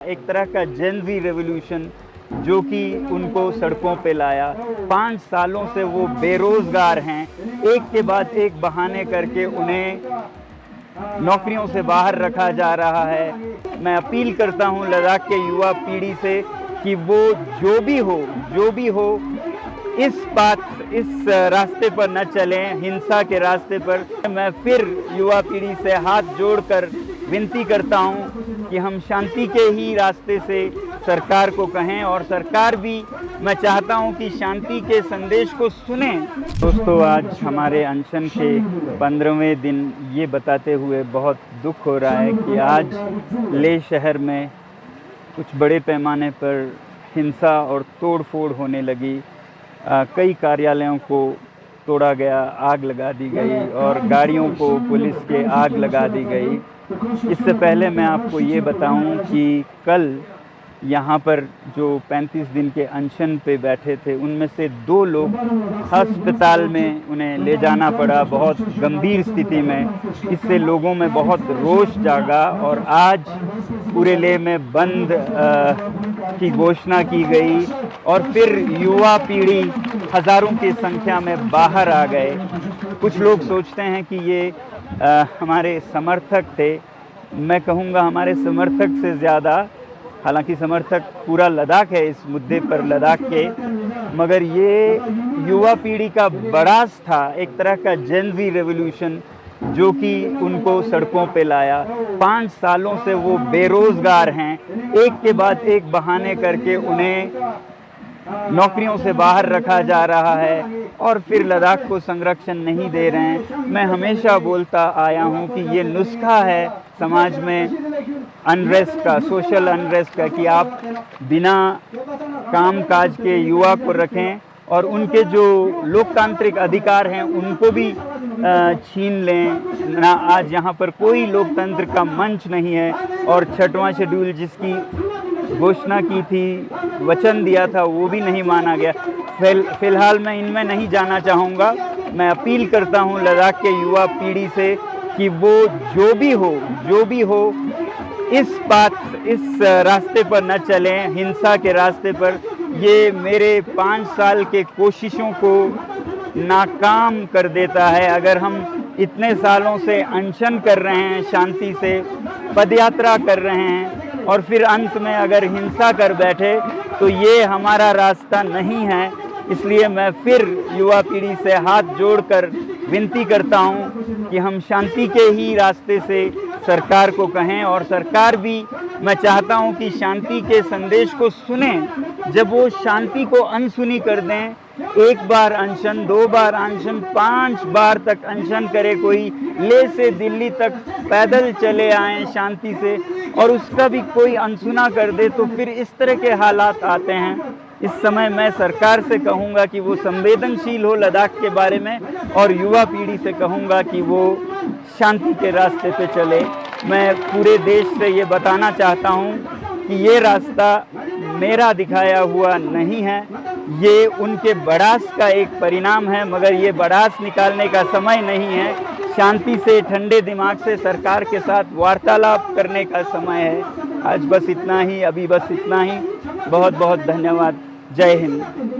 एक तरह का जेनजी रेवोल्यूशन जो कि उनको सड़कों पे लाया। 5 सालों से वो बेरोज़गार हैं, एक के बाद एक बहाने करके उन्हें नौकरियों से बाहर रखा जा रहा है। मैं अपील करता हूँ लद्दाख के युवा पीढ़ी से कि वो जो भी हो इस रास्ते पर न चलें, हिंसा के रास्ते पर। मैं फिर युवा पीढ़ी से हाथ जोड़कर विनती करता हूँ कि हम शांति के ही रास्ते से सरकार को कहें, और सरकार भी मैं चाहता हूँ कि शांति के संदेश को सुने। दोस्तों, आज हमारे अनशन के 15वें दिन ये बताते हुए बहुत दुख हो रहा है कि आज लेह शहर में कुछ बड़े पैमाने पर हिंसा और तोड़-फोड़ होने लगी। कई कार्यालयों को तोड़ा गया, आग लगा दी गई और गाड़ियों को पुलिस के आग लगा दी गई। इससे पहले मैं आपको ये बताऊं कि कल यहाँ पर जो 35 दिन के अनशन पे बैठे थे, उनमें से 2 लोग अस्पताल में उन्हें ले जाना पड़ा बहुत गंभीर स्थिति में। इससे लोगों में बहुत रोष जागा और आज पूरे लेह में बंद की घोषणा की गई और फिर युवा पीढ़ी हज़ारों की संख्या में बाहर आ गए। कुछ लोग सोचते हैं कि ये हमारे समर्थक थे। मैं कहूँगा हमारे समर्थक से ज़्यादा, हालांकि समर्थक पूरा लद्दाख है इस मुद्दे पर, लद्दाख के, मगर ये युवा पीढ़ी का बड़ास था, एक तरह का जेनजी रेवोल्यूशन जो कि उनको सड़कों पे लाया। 5 सालों से वो बेरोज़गार हैं, एक के बाद एक बहाने करके उन्हें नौकरियों से बाहर रखा जा रहा है और फिर लद्दाख को संरक्षण नहीं दे रहे हैं। मैं हमेशा बोलता आया हूँ कि ये नुस्खा है समाज में अनरेस्ट का, सोशल अनरेस्ट का, कि आप बिना कामकाज के युवा को रखें और उनके जो लोकतांत्रिक अधिकार हैं उनको भी छीन लें ना। आज यहाँ पर कोई लोकतंत्र का मंच नहीं है और 6वां शेड्यूल जिसकी घोषणा की थी, वचन दिया था, वो भी नहीं माना गया। फिलहाल मैं इनमें नहीं जाना चाहूँगा। मैं अपील करता हूँ लद्दाख के युवा पीढ़ी से कि वो जो भी हो इस रास्ते पर न चलें, हिंसा के रास्ते पर। ये मेरे 5 साल के कोशिशों को नाकाम कर देता है। अगर हम इतने सालों से अनशन कर रहे हैं, शांति से पदयात्रा कर रहे हैं और फिर अंत में अगर हिंसा कर बैठे, तो ये हमारा रास्ता नहीं है। इसलिए मैं फिर युवा पीढ़ी से हाथ जोड़कर विनती करता हूँ कि हम शांति के ही रास्ते से सरकार को कहें, और सरकार भी मैं चाहता हूँ कि शांति के संदेश को सुने। जब वो शांति को अनसुनी कर दें, 1 बार अनशन, 2 बार अनशन, 5 बार तक अनशन करे कोई, लेह से दिल्ली तक पैदल चले आएँ शांति से, और उसका भी कोई अनसुना कर दे, तो फिर इस तरह के हालात आते हैं। इस समय मैं सरकार से कहूँगा कि वो संवेदनशील हो लद्दाख के बारे में, और युवा पीढ़ी से कहूँगा कि वो शांति के रास्ते पे चले। मैं पूरे देश से ये बताना चाहता हूँ कि ये रास्ता मेरा दिखाया हुआ नहीं है, ये उनके बड़ास का एक परिणाम है, मगर ये बड़ास निकालने का समय नहीं है। शांति से, ठंडे दिमाग से सरकार के साथ वार्तालाप करने का समय है। आज बस इतना ही, अभी बस इतना ही। बहुत बहुत धन्यवाद। जय हिंद।